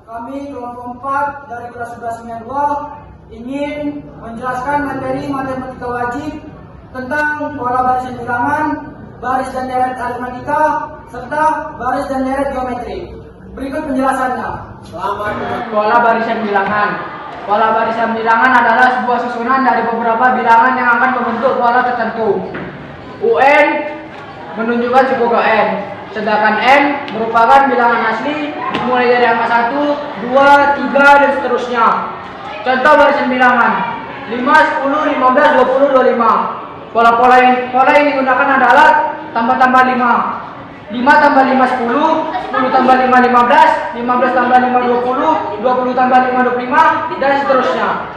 Kami kelompok 4 dari kelas 11 2 ingin menjelaskan materi matematika wajib tentang pola baris dan bilangan, baris dan deret aritmatika, serta baris dan deret geometri. Berikut penjelasannya. Selamat. Pola baris dan bilangan. Pola baris dan bilangan adalah sebuah susunan dari beberapa bilangan yang akan membentuk pola tertentu. UN menunjukkan suku ke N, sedangkan N merupakan bilangan asli mulai dari angka 1, 2, 3 dan seterusnya. Contoh baris dan bilangan 5, 10, 15, 20, 25. Pola yang digunakan adalah tambah-tambah 5. 5 tambah 5 10, 10 tambah 5 15, 15 tambah 5 20, 20 tambah 5 25 dan seterusnya.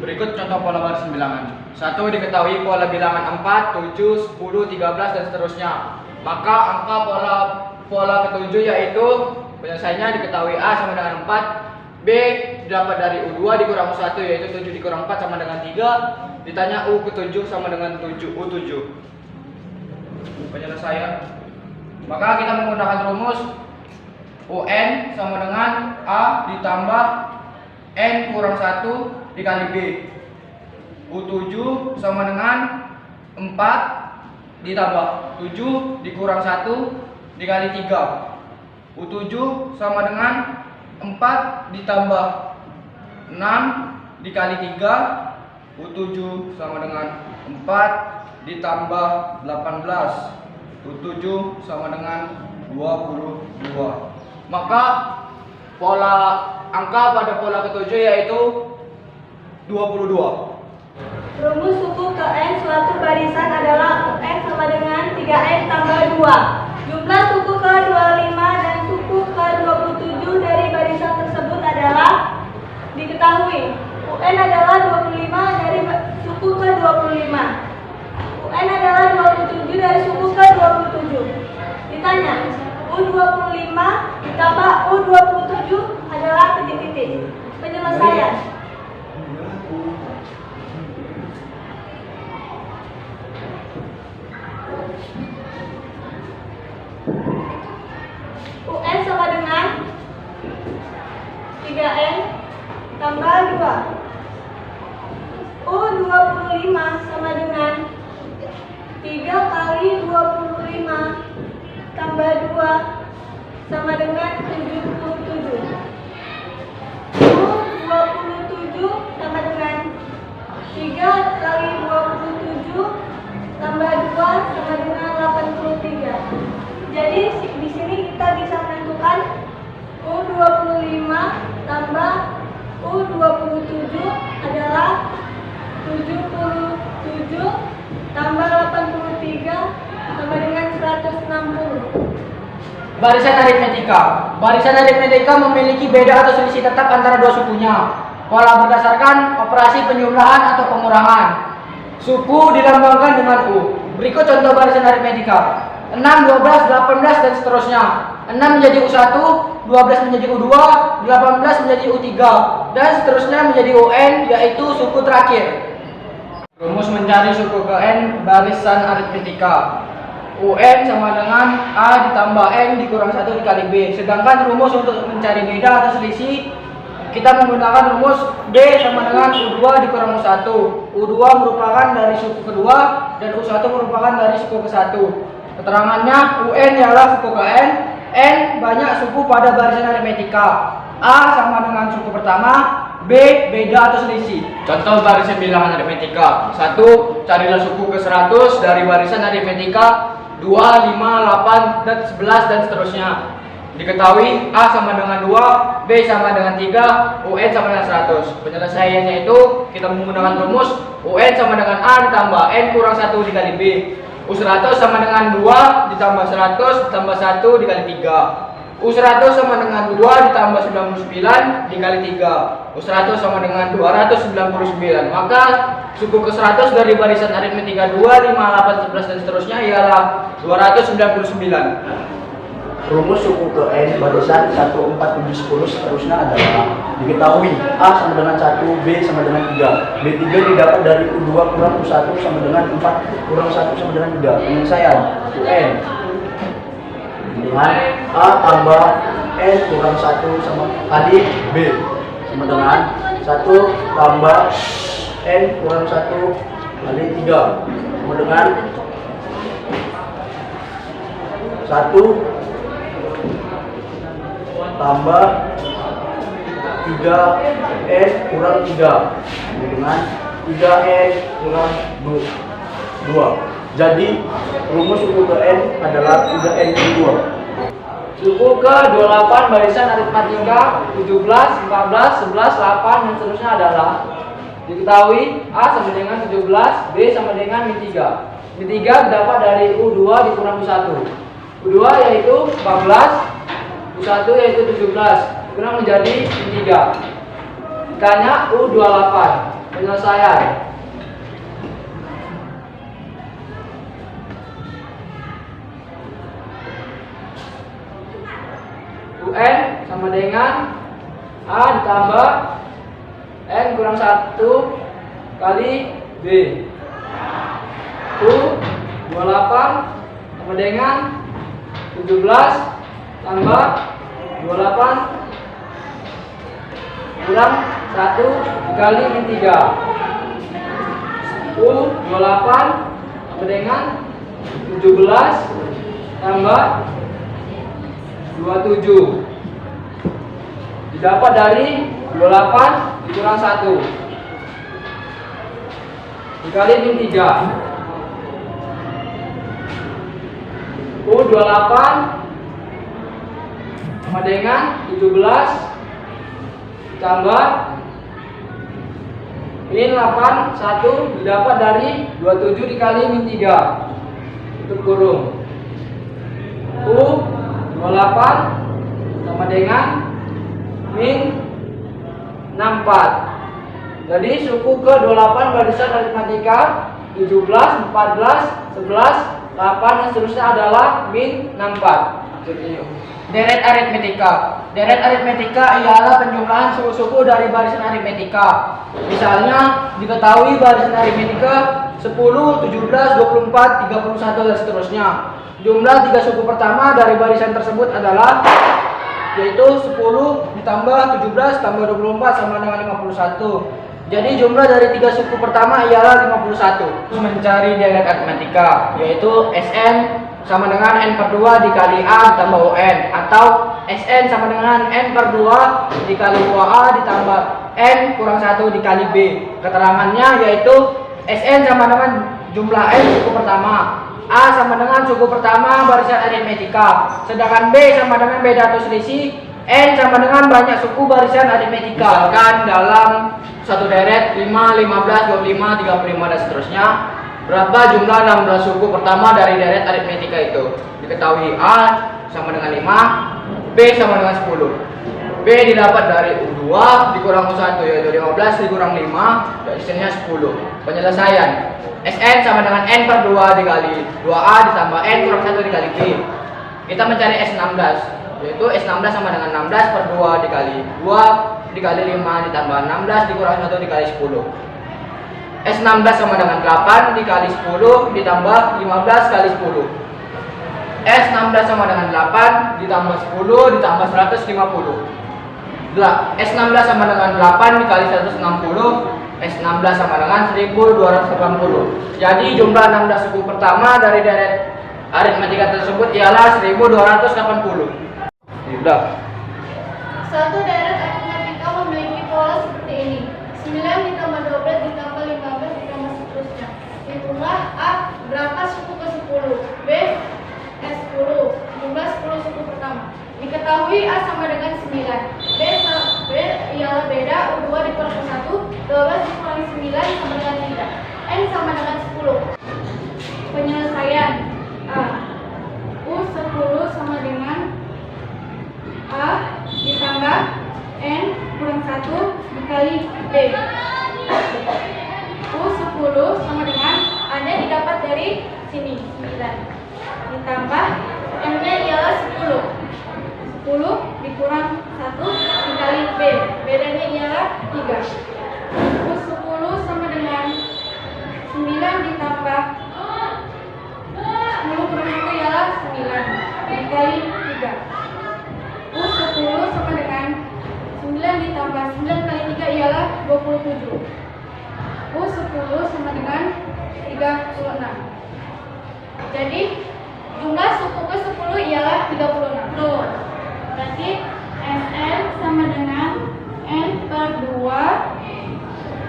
Berikut contoh pola baris dan bilangan. 1. Diketahui pola bilangan 4, 7, 10, 13 dan seterusnya. Maka angka pola ketujuh yaitu penyelesaiannya diketahui A sama dengan 4, B didapat dari U2 dikurang U1 yaitu 7 dikurang 4 sama dengan 3, ditanya U ke-7 sama dengan U7. Penyelesaian. Maka kita menggunakan rumus UN sama dengan A ditambah N kurang 1 dikali B. U7 sama dengan 4 ditambah 7 dikurang 1 dikali 3. U7 sama dengan 4 ditambah 6 dikali 3. U7 sama dengan 4 ditambah 18. U7 sama dengan 22. Maka pola angka pada pola ketujuh yaitu 22. Rumus suku ke N suatu barisan adalah UN sama dengan 3N tambah 2. Jumlah suku ke 25 dan suku ke 27 dari barisan tersebut adalah diketahui. UN adalah 25 dari suku ke 25. UN adalah 27 dari suku ke 27. Ditanya, U25 ditambah U27 adalah titik-titik. Penyelesaian. UN sama dengan 3N tambah 2. U25 sama dengan 3 kali 25 tambah 2 sama dengan 77. U27 sama dengan 3 kali 27 tambah 2 sama dengan 83. Jadi di sini kita bisa menentukan U25 tambah U27 adalah 77 tambah 83 sama dengan 160. Barisan aritmetika. Barisan aritmetika memiliki beda atau selisih tetap antara dua sukunya. Pola berdasarkan operasi penjumlahan atau pengurangan. Suku dilambangkan dengan U. Berikut contoh barisan aritmetika. 6, 12, 18 dan seterusnya. 6 menjadi U1, 12 menjadi U2, 18 menjadi U3 dan seterusnya menjadi UN yaitu suku terakhir. Rumus mencari suku ke N barisan aritmetika. UN sama dengan A ditambah N dikurang 1 dikali B. Sedangkan rumus untuk mencari beda atau selisih kita menggunakan rumus B sama dengan U2 dikurang U1. U2 merupakan dari suku kedua dan U1 merupakan dari suku ke-1. Keterangannya UN ialah suku ke N banyak suku pada barisan aritmetika. A sama dengan suku pertama, B beda atau selisih. Contoh barisan bilangan aritmetika. 1. Carilah suku ke-100 dari barisan aritmetika 2, 5, 8, dan 11 dan seterusnya. Diketahui A sama dengan 2, B sama dengan 3, UN sama dengan 100. Penyelesaiannya itu kita menggunakan rumus UN sama dengan A ditambah N kurang 1 dikali B. U100 sama dengan 2 ditambah 100 ditambah 1 dikali 3. U100 sama dengan 2 ditambah 99 dikali 3. U100 sama dengan 299. Maka suku ke-100 dari barisan aritmetika 2, 5, 8, 11 dan seterusnya ialah 299. Rumus suku ke N barisan 1, 4, 7, 10 seterusnya adalah diketahui A sama dengan 1, B sama dengan 3, B3 didapat dari U2 kurang U1 sama dengan 4 kurang 1 sama dengan 3. Penyelesaian UN dengan A tambah N kurang 1 sama kali B sama dengan 1 tambah N kurang 1 kali 3 sama dengan 1 tambah 3N kurang 3 sama dengan 3N kurang 2. Jadi rumus suku ke N adalah 3N kali 2. Suku ke 28 barisan aritmatika 17, 14, 11, 8 dan seterusnya adalah diketahui A sama dengan 17, B sama dengan min 3. Min 3 dapat dari U2 dikurang U1. U2 yaitu 14, U1 yaitu 17. Dikurang menjadi min 3. Ditanya U28. Penyelesaian. UN sama dengan A ditambah N kurang 1 kali B. U28 sama dengan 17 tambah 28 kurang 1 dikali min 3. U28 sama dengan 17 tambah 27 didapat dari 28 dikurang 1 dikali min 3. U28 sama dengan 17 tambah min 8 1 didapat dari 27 dikali min 3 tutup kurung. U28 sama dengan min 64. Jadi suku ke 28 barisan aritmatika 17, 14, 11, 8 dan seterusnya adalah min 64. Deret aritmetika. Deret aritmetika ialah penjumlahan suku-suku dari barisan aritmetika. Misalnya diketahui barisan aritmetika 10, 17, 24, 31 dan seterusnya. Jumlah 3 suku pertama dari barisan tersebut adalah yaitu 10 ditambah 17 tambah 24 sama dengan 51. Jadi jumlah dari 3 suku pertama ialah 51. Mencari deret aritmetika yaitu Sn sama dengan n per 2 dikali A ditambah UN, atau Sn sama dengan n per 2 dikali 2A ditambah n kurang 1 dikali B. Keterangannya yaitu Sn sama dengan jumlah n suku pertama, A sama dengan suku pertama barisan aritmetika, sedangkan B sama dengan beda atau selisih, N sama dengan banyak suku barisan aritmetika. Misalkan dalam satu deret 5, 15, 25, 35 dan seterusnya, berapa jumlah 16 suku pertama dari deret aritmetika itu? Diketahui A sama dengan 5, B sama dengan 10. B didapat dari U2 dikurang U1 yaitu 15 dikurang 5, dan isinya 10. Penyelesaian. Sn sama dengan n per 2 dikali 2A ditambah n kurang 1 dikali B. Kita mencari S16, yaitu S16 sama dengan 16 per 2 dikali 2 dikali 5 ditambah 16 dikurang 1 dikali 10. S16 sama dengan 8 dikali 10 ditambah 15 kali 10. S16 sama dengan 8 ditambah 10 ditambah 150. S16 sama dengan 8 dikali 160. S16 sama dengan 1280. Jadi jumlah 16 suku pertama dari deret aritmetika tersebut ialah 1280. Sudah. Satu deret aritmetika memiliki pola seperti ini: 9 ditambah 12 ditambah 15 ditambah seterusnya. Hitunglah A berapa suku ke 10, B S10, jumlah 10 suku pertama. Diketahui A sama dengan 9, B ialah beda, U2 dikurang 1, 12 dikurangi 9 sama dengan 3, N sama dengan 10. Penyelesaian. A U10 sama dengan A ditambah N kurang 1 dikali B. U10 sama dengan A-nya didapat dari sini 9 ditambah M-nya ialah 10. 10 dikurang 1 dikali B, bedanya ialah 3. U10 sama dengan 9 ditambah 10 kurang 1 ialah 9 dikali 3. U10 maka 9 kali 3 ialah 27. U10 sama dengan 36. Jadi jumlah suku ke-10 ialah 36. Tuh. Berarti SN sama dengan N per 2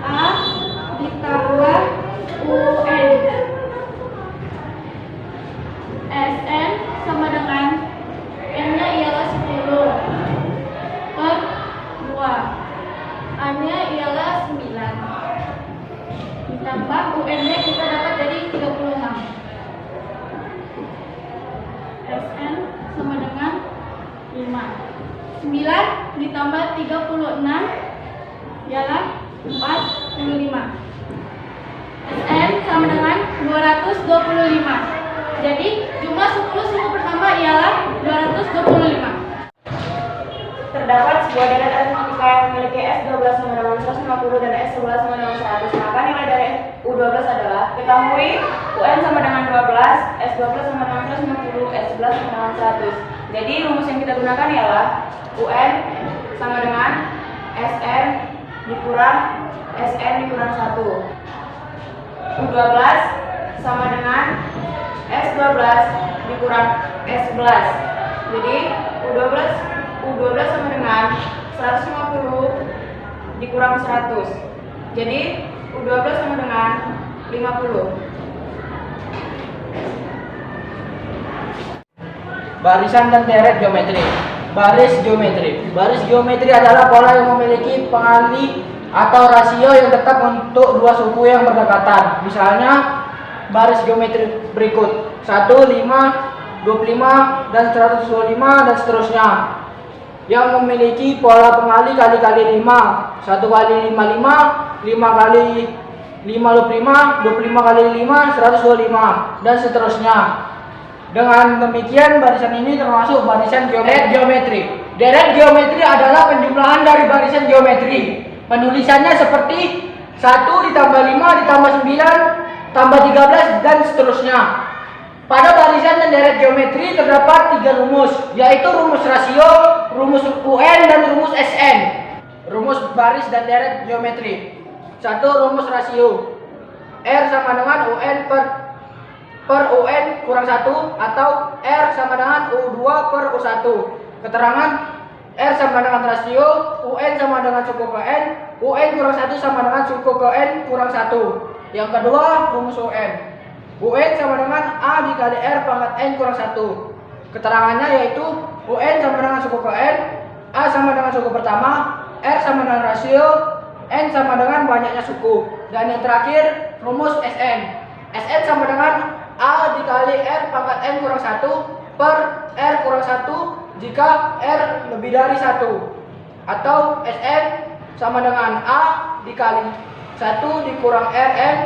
A ditambah UN. SN sama dengan N-nya ialah 10 per 2, A-nya ialah 9, ditambah UN-nya kita dapat dari 36. SN sama dengan 5. 9 ditambah 36 ialah 45. SN sama dengan 225. Jadi jumlah 10 suku pertama ialah 225. Terdapat sebuah deret aritmatika yang memiliki S12 sama dengan 150 dan S11 sama dengan 100. Maka nilai dari U12 adalah, ketahui UN sama dengan 12, S12 sama dengan 150, S11 sama dengan 100. Jadi rumus yang kita gunakan ialah UN sama dengan SN dikurang SN dikurang 1. U12 sama dengan S12 dikurang S11. Jadi U12 sama dengan 150 dikurang 100. Jadi U12 sama dengan 50. Barisan dan deret geometri. Baris geometri. Baris geometri adalah pola yang memiliki pengali atau rasio yang tetap untuk dua suku yang berdekatan. Misalnya baris geometri berikut 1, 5, 25, dan 125 dan seterusnya, yang memiliki pola pengali kali-kali 5, 1 kali 5, 5 kali 5, 25 kali 5, 125, dan seterusnya. Dengan demikian barisan ini termasuk barisan geometri. Deret geometri adalah penjumlahan dari barisan geometri. Penulisannya seperti 1 ditambah 5 ditambah 9 tambah 13 dan seterusnya. Pada barisan dan deret geometri terdapat 3 rumus, yaitu rumus rasio, rumus UN, dan rumus SN. Rumus baris dan deret geometri. 1. Rumus rasio. R sama dengan UN per UN kurang 1 atau R sama dengan U2 per U1. Keterangan R sama dengan rasio, UN sama dengan suku ke N, UN kurang 1 sama dengan suku ke N kurang 1. Yang kedua, rumus UN. UN sama dengan A dikali R pangkat N kurang 1. Keterangannya yaitu UN sama dengan suku ke N, A sama dengan suku pertama, R sama dengan rasio, N sama dengan banyaknya suku. Dan yang terakhir, rumus SN. SN sama dengan A dikali R pangkat N kurang 1 per R kurang 1 jika R lebih dari 1. Atau SN sama dengan A dikali 1 dikurang RN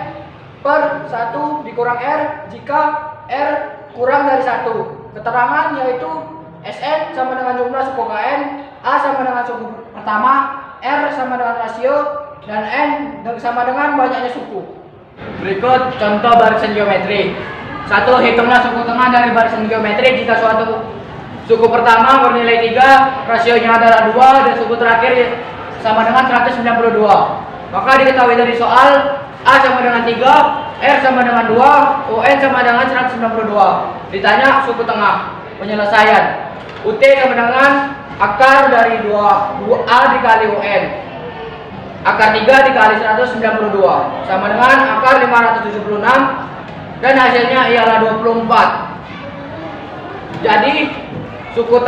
per 1 dikurang R jika R kurang dari 1. Keterangan yaitu SN sama dengan jumlah suku KN, A sama dengan suku pertama, R sama dengan rasio, dan N sama dengan banyaknya suku. Berikut contoh barisan geometri. 1. Hitunglah suku tengah dari barisan geometri jika suatu suku pertama bernilai 3, rasionya adalah 2, dan suku terakhir sama dengan 192. Maka diketahui dari soal A sama dengan 3, R sama dengan 2, UN sama dengan 192. Ditanya suku tengah. Penyelesaian. UT sama dengan akar dari 2A dikali UN. Akar 3 dikali 192 sama dengan akar 576, dan hasilnya ialah 24. Jadi suku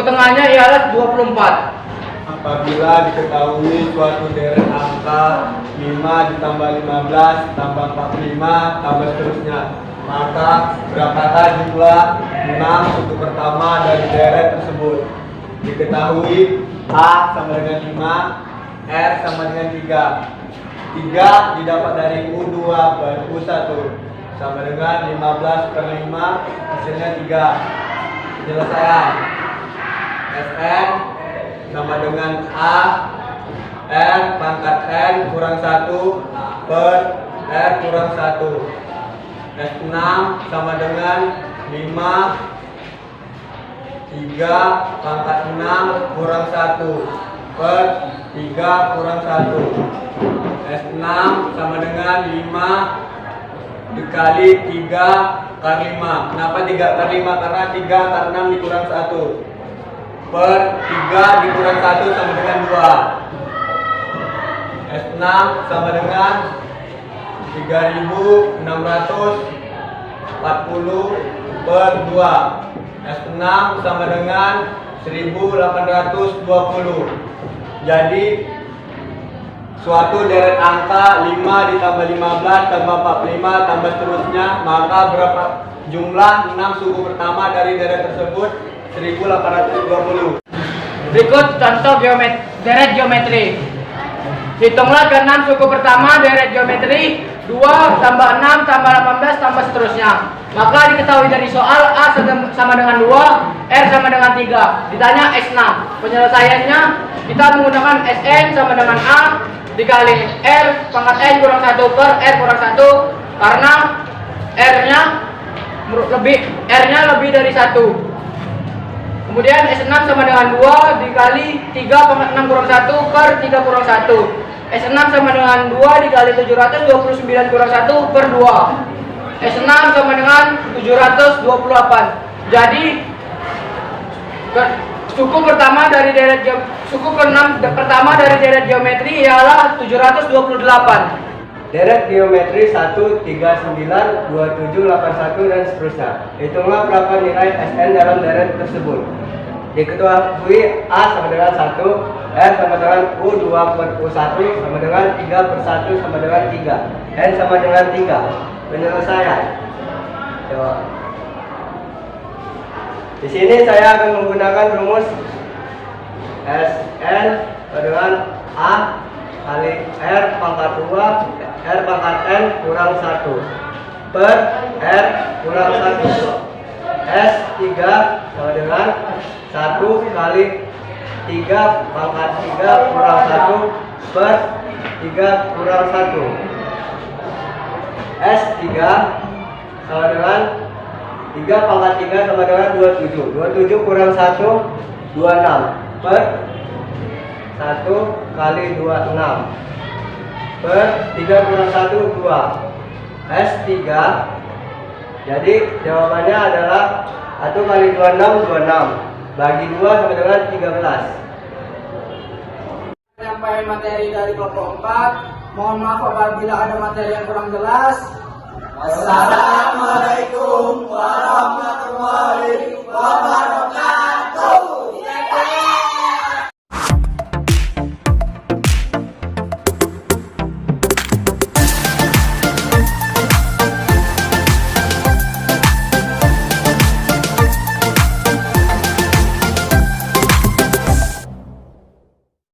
tengahnya ialah 24. Apabila diketahui suatu deret angka 5 ditambah 15 tambah 45 tambah seterusnya, maka berapakah jumlah 6 suku pertama dari deret tersebut? Diketahui A sama dengan 5, R sama dengan 3. 3 didapat dari U2 per U1 sama dengan 15 per 5, hasilnya 3. Penyelesaian. SN sama dengan A R pangkat N kurang 1 per R kurang 1. S6 sama dengan 5 3 pangkat 6 kurang 1 per 3 kurang 1. S6 sama dengan 5 dikali 3 kali 5. Kenapa 3 kali 5? Karena 3 kali 6 dikurang 1 per 3 dikurang 1 sama dengan 2. S6 sama dengan 3640 per 2. S6 sama dengan 1820. Jadi suatu deret angka 5 ditambah 15 tambah 45 tambah seterusnya, maka berapa jumlah 6 suku pertama dari deret tersebut? 1820. Berikut contoh deret geometri. Hitunglah ke-6 suku pertama deret geometri 2 tambah 6 tambah 18 tambah seterusnya. Maka diketahui dari soal A sama dengan 2, R sama dengan 3. Ditanya S6. Penyelesaiannya kita menggunakan Sn sama dengan A dikali R pangkat N kurang 1 per R kurang 1, karena R-nya lebih dari 1. Kemudian S6 sama dengan 2 dikali 3 pangkat 6 kurang 1 per 3 kurang 1. S6 sama dengan 2 dikali 729 kurang 1 per 2. S6 sama dengan 728. Jadi suku pertama dari deret pertama dari deret geometri ialah 728. Deret geometri 1, 39, 27, 81 dan seterusnya. Hitunglah berapa nilai Sn dalam deret tersebut. Diketahui A sama dengan 1, R sama dengan U2 per U1 sama dengan 3 per 1 sama dengan 3, N sama dengan 3. Penyelesaian. Coba. Di sini saya akan menggunakan rumus Sn dengan A kali R pangkat 2 R pangkat N kurang 1 per R kurang 1. S3 sama dengan 1 kali 3 pangkat 3 kurang 1 per 3 kurang 1. S3 sama dengan 3 pangkat 3 sama dengan 27. 27 kurang 1, 26 per 1 kali 26 per 3 kurang 1, 2. S3, jadi jawabannya adalah 1 kali 26, 26 bagi 2 sama dengan 13. Penyampaian materi dari kelompok 4. Mohon maaf apabila ada materi yang kurang jelas. Wassalamualaikum warahmatullahi wabarakatuh.